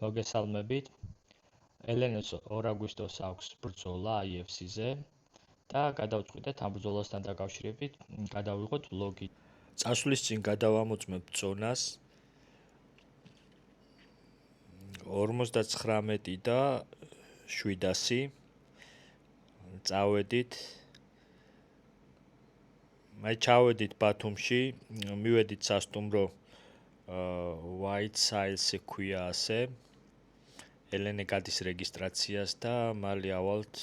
მოგესალმებით. ელენეს 2 აგვისტოს აქვს ბრძოლა IFC-ზე და გადავწყვიტეთ ამ ბრძოლასთან დაკავშირებით გადავიღოთ ვლოგი. წასვლის წინ გადავამოწმებთ წონას 59 და 700. წავედით. მე ჩავედით ბათუმში, მივედით სასტუმრო White Sails-ი ქვია ასე. ელენე გადის რეგისტრაციას და მალე ავალთ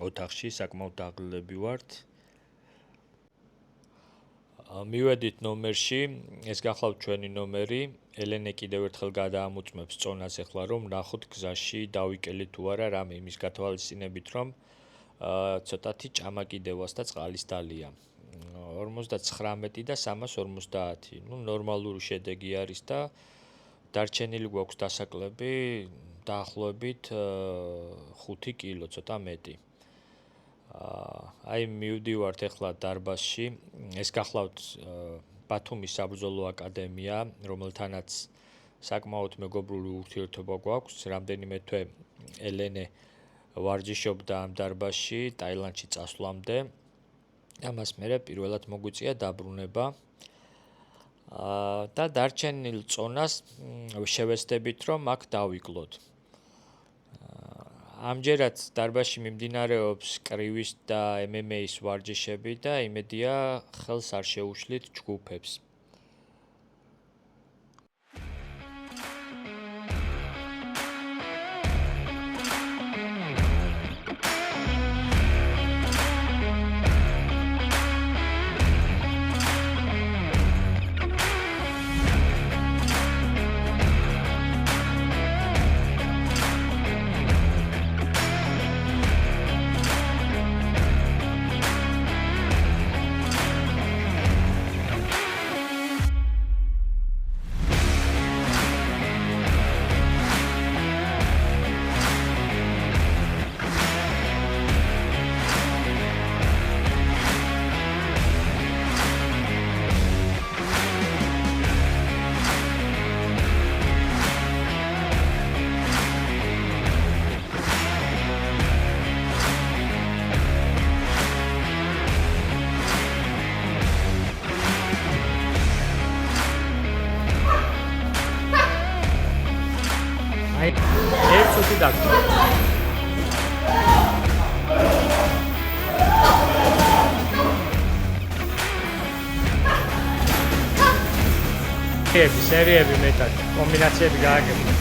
ოთახში, საკმაოდ დაღლილები ვართ. მივედით ნომერში, ეს გახლავთ ჩვენი ნომერი. ელენე კიდევ ერთხელ გადაამოწმებს წონას ახლა რომ ნახოთ გზაში დავიკელი თუ არა რამე იმის გათვალისწინებით რომ ცოტათი ჭამაკიდევას და წყალის დალია. 59 და 350. ნორმალური შედეგი არის და დარჩენილი გვაქვს დასაკლები დაახლოებით 5 კილო, ცოტა მეტი. აი მივდივართ ახლა დარბაზში. ეს გახლავთ ბათუმის საბრძოლო აკადემია, რომელთანაც საკმაოდ მეგობრული ურთიერთობა გვაქვს. რამდენიმე თვე ელენე ვარჯიშობდა ამ დარბაზში ტაილანდში წასვლამდე. ამას მერე პირველად მოგვიწია დაბრუნება. და დარჩენილ წონას შევეცდებით რომ აქ დავიკლოთ. ამჯერად დარბაზში მიმდინარეობს კრივის და MMA-ის ვარჯიშები და იმედია ხელს არ შეუშლით ჯგუფებს. ერთი დაგჭირდა. სერიები მეტად, კომბინაციები გააგებინე.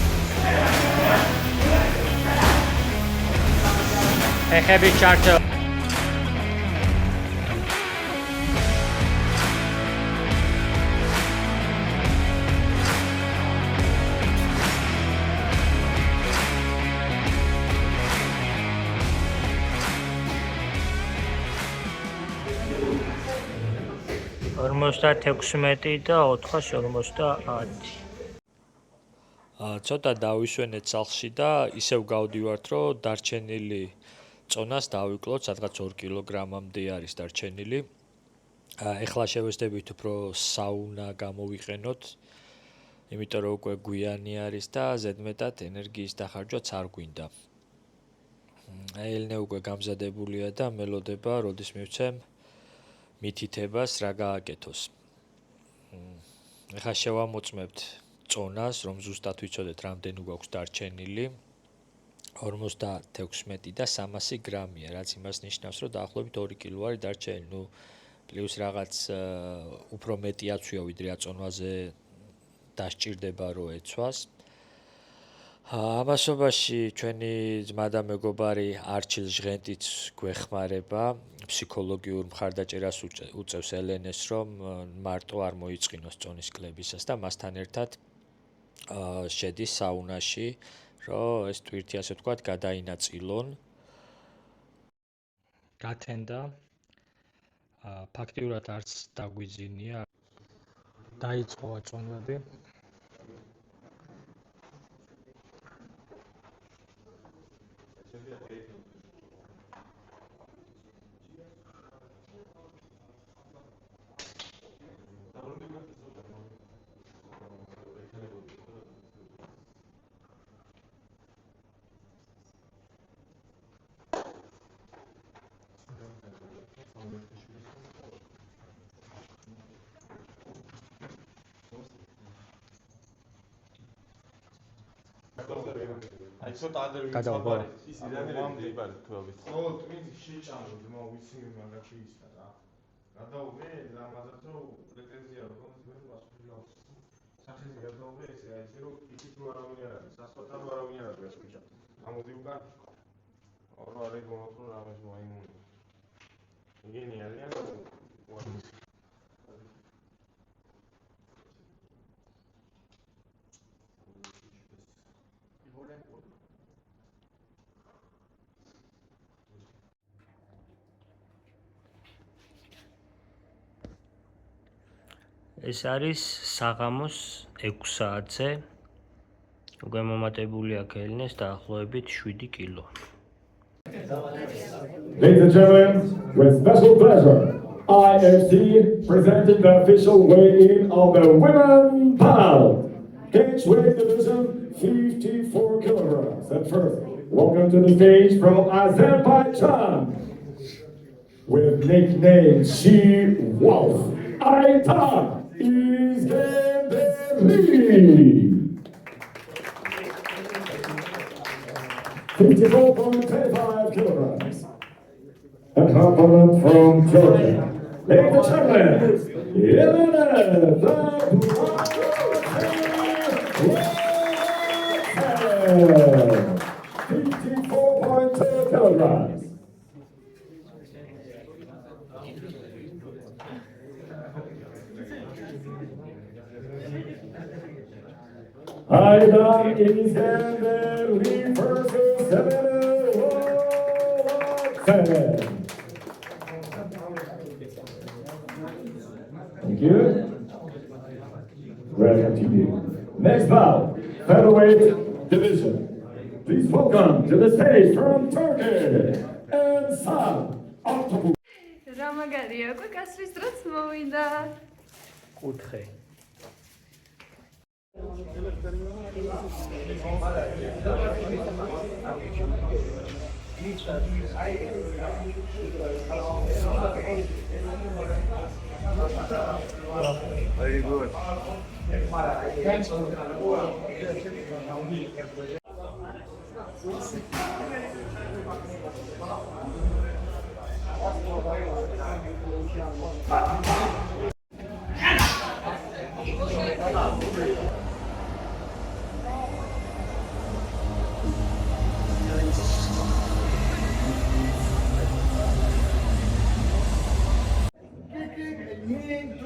ეხები ჩარჩო. და 16 და 450. ცოტა დავისვენეთ სახლში და ისევ გავდივართ, რომ დარჩენილი წონას დავიკლოთ, სადღაც 2 კილოგრამამდე არის დარჩენილი. ეხლა შევეცდებით უფრო საუნა გამოვიყენოთ, იმიტომ რომ უკვე გვიანი არის და ზედმეტად ენერგიის დახარჯვაც არ გვინდა. ელენე უკვე გამზადებულია და მელოდება, როდის მივცემ მითითებას რა გააკეთოს. ეხლა შევამოწმებთ წონას, რომ ზუსტად ვიცოდეთ რამდენი გვაქვს დარჩენილი. 56 და 300 გრამია, რაც იმას ნიშნავს, რომ დაახლოებით 2 კილო არის დარჩენილი. პლუს რაღაც უფრო მეტი აცვია, ვიდრე აწონვაზე დასჭირდება რომ ეცვას. ამასობაში ჩვენი ძმა და მეგობარი არჩილ ჟღენტიც გვეხმარება, ფსიქოლოგიურ მხარდაჭერას უწევს ელენეს, რომ მარტო არ მოიწყინოს წონის კლებისას და მასთან ერთად შედის საუნაში, რომ ეს ტვირთი ასე ვთქვათ გადაინაწილონ. გათენდა ფაქტიურად არც დაგვიძინია. დაიწყო აწონვები. აი ცოტა ადრე გადავღო. ის იდანები იბარ თვეობით. ო, თვით შეჭამო, ძმა ვიცი მაგაში ისა რა. გადავღე, რამაზად რომ პრეტენზია რომ მე ვასწავლე. სახელი გადავღე ესე აი ისე რომ იქით რო არავინ არ არის, სასწავლო არავინ არ არის გასვიჭა. ამოდი უკან. ორი არის გონოთრო რამეს მოიმუნი. იგენი არიან ვარ. ეს არის საღამოს 6 საათზე. უკვე მომატებული აქ ელნეს დაახლოებით 7 კილო. Ladies and gentlemen, with special pleasure, IFC presenting the official weigh-in of the women panel. Cage weight division, 54 kilograms. At first, welcome to the stage from Azerbaijan. With nickname She-Wolf, Aytan İskenderi. 54.25 kilograms. A compliment from Georgia. Ladies and gentlemen, Elena Zabuatse. 54.2 kilograms. Aydan İskenderi versus Zabuatse. Thank you. Welcome to you. Next bout, featherweight division. Please welcome to the stage from Turkey, Ensar Octopus. Ramagaria, უკვე გასვლის დროც მოვიდა. კუთხე. Very good.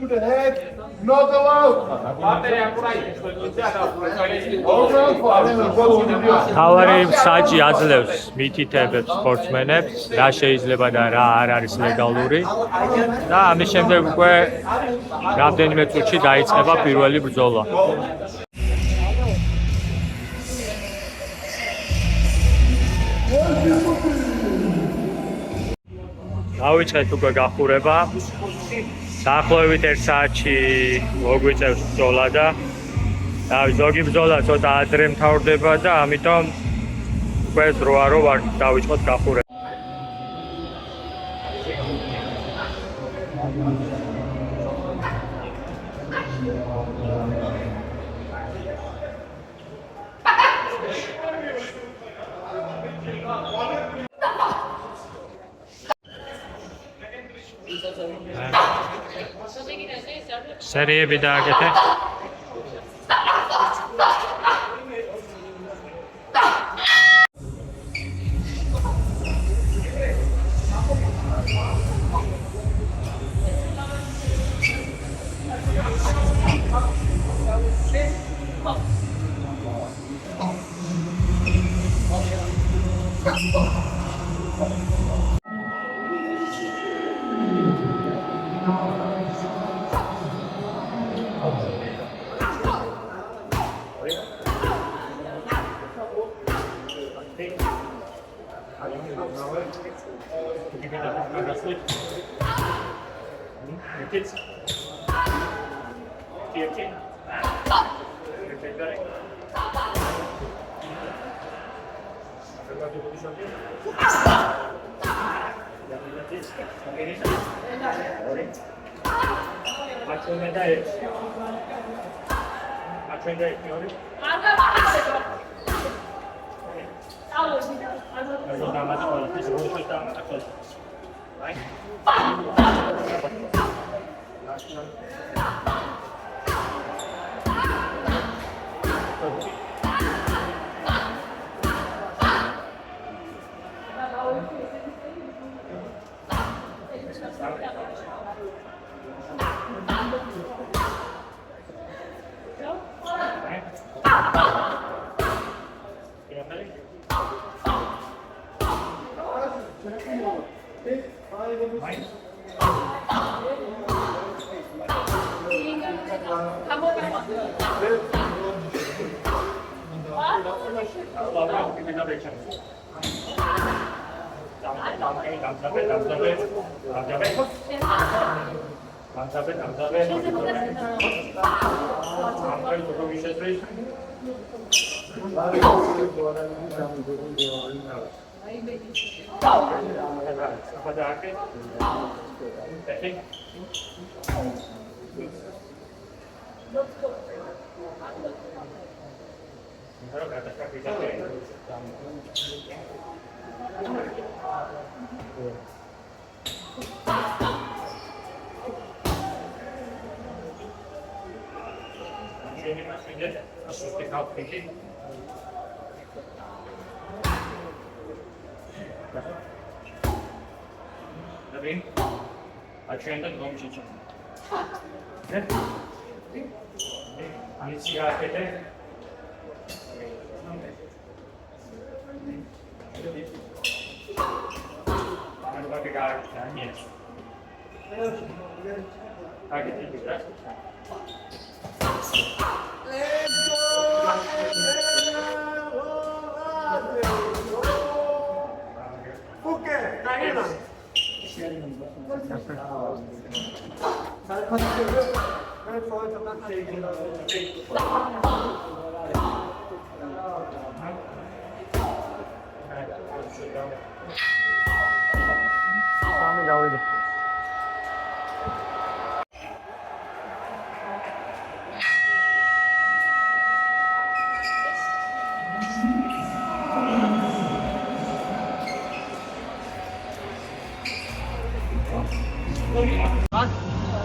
To the head, not allowed. თავარი საჭი აძლევს მითითებებს სპორტსმენებს, რა შეიძლება და რა არ არის ლეგალური და ამის შემდეგ უკვე რამდენიმე წუთში დაიწყება პირველი ბრძოლა. დავიწყეთ უკვე გახურება. დაახლოებით 1 საათში მოგვიწევს ბრძოლა და ზოგი ბრძოლა ცოტა ადრე მთავრდება და ამიტომ უკვე ზროა რო ვარ დავიწყოთ გახურება. სერიები დააკეთე.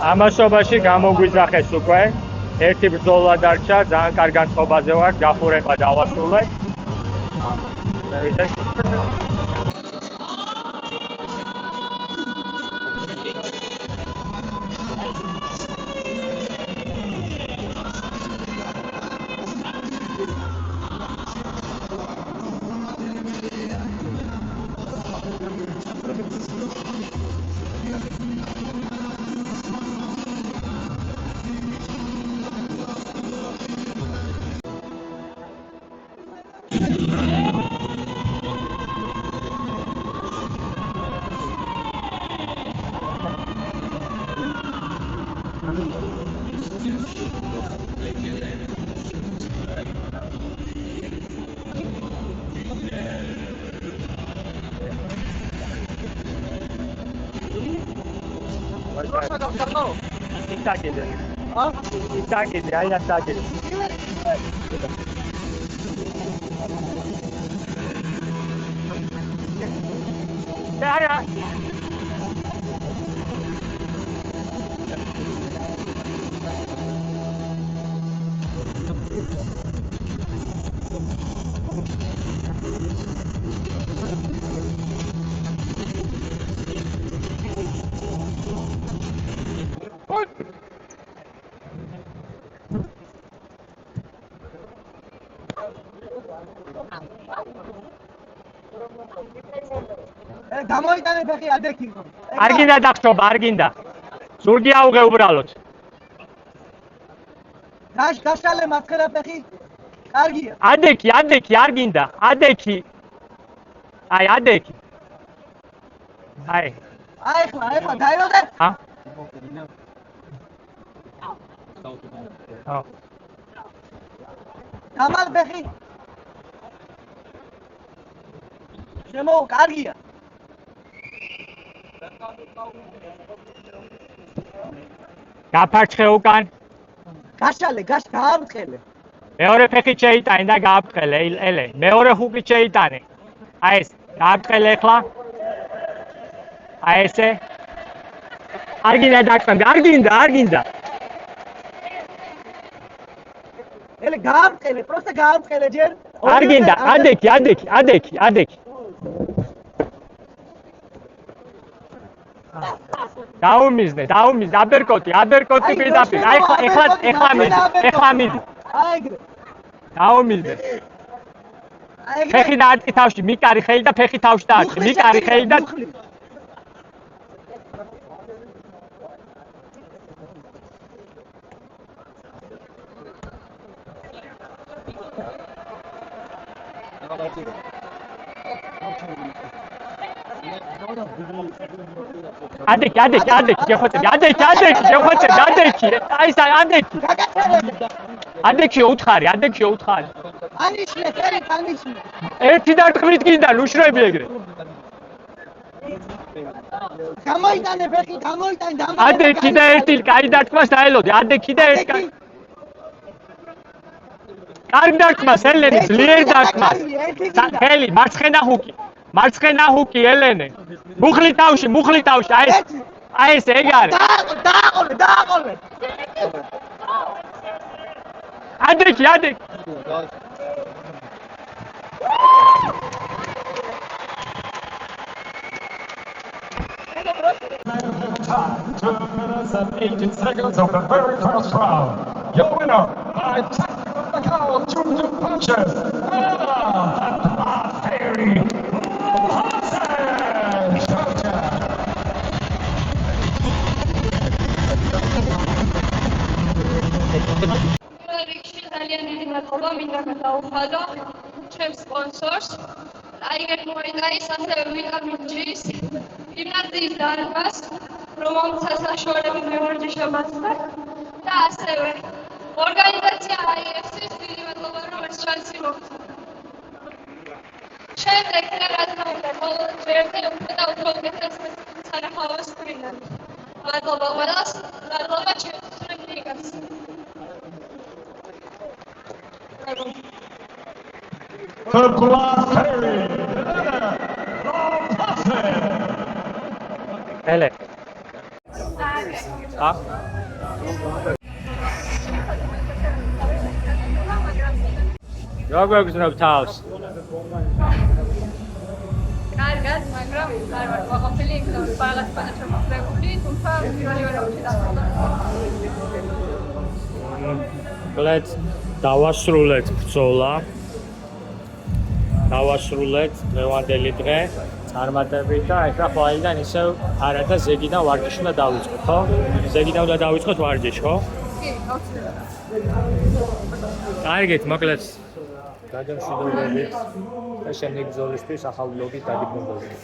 ამასობაში გამოგვიძახეს უკვე ერთი ბრძოლა დარჩა, ძალიან კარგ განწყობაზე ვარ, გახურება დავასრულე. გამოიტანე ფეხი ადექი. არ გინდა დახშობა, არ გინდა. ზურგი აუღე უბრალოდ. გაშალე მაცხერა ფეხი. კარგია. ადექი, არ გინდა. ადექი. აი, ადექი. აი. ახლა დაიოდე. ჰა? გამალ ფეხი. შემო, კარგია. გაფარჩხე უკან. გაშალე, გაამწყელე. მეორე ფეხი შეიტანე და გააფრთხილე, ელე. მეორე ჰუკი შეიტანე. აი ეს, გააფრთხილე ახლა. აი ესე. არ გინდა დაგწამდი, არ გინდა. ელე გაამწყელე, პროსტა გაამწყელე ჯერ. არ გინდა, ადექი. დაუმიზნე, აბერკოტი პირდაპირ. აი ეხლა მიდი. აი ეგრე. დაუმიზნე. ფეხი დაარტყი თავში, მიკარი ხელი და ფეხი თავში დაარტყი. მიკარი ხელი და ადექი, აი სა ადექი. ადექი უთხარი. ანიშნე, ფერი ანიშნე. ერთი დარტყმით გინდა, უშრები ეგრე. გამოიტანე ფეხი, გამოიტანე. ადექი და ერთი კაი დარტყმას დაელოდი, ადექი და ერთი. კარგი დარტყმას, ელენე, ძლიერ დარტყმას. ხელი, მარცხენა ჰუკი, ელენე. მუხლი თავში, აი ეს ეგ არის. დააყოლე. ადექი. Time, 2 minutes and 18 seconds of the very first round. Your winner by technical knockout to the punches. Fairy რიგში ძალიან დიდი მადლობა მინდა გადაუხადო ჩემს სპონსორს Tiger Muay Thai-ის ასევე ვიტამინ G-ის გიმნაზიის დარბაზს რომელსაც საშუალებით მემარჯვენე მასთან და ასევე ორგანიზაცია IFC-ს დიდი მადლობა რომ ეს შანსი მოგცა. შემდეგ რა თქმა უნდა ბოლო ჯერზე უკვე და უფრო უკეთეს სანახავას ვკრინავ. მადლობა ყველას, მადლობა ჩემს რეგიგას. The Glass Fairy. ელე. როგორ გძნობ თავს? კარგად, მაგრამ არ ვარ ყოფილი იქ და ყველას პანაჩამოწრებული, თუმცა პირველი ვარაუდი დაწყდა. კლეთ დავასრულეთ ბრძოლა. დღევანდელი დღე წარმატებით და ეხლა ყველგან ისევ არა და ზეგიდან ვარჯიში უნდა დავიწყოთ, ხო? ზეგიდან უნდა დავიწყოთ ვარჯიში, ხო? კი, აუცილებლად. კარგით, მოკლედ გადამშვიდობებით და შემდეგი ბრძოლისთვის ახალ ბლოგით დაგიბრუნდებით.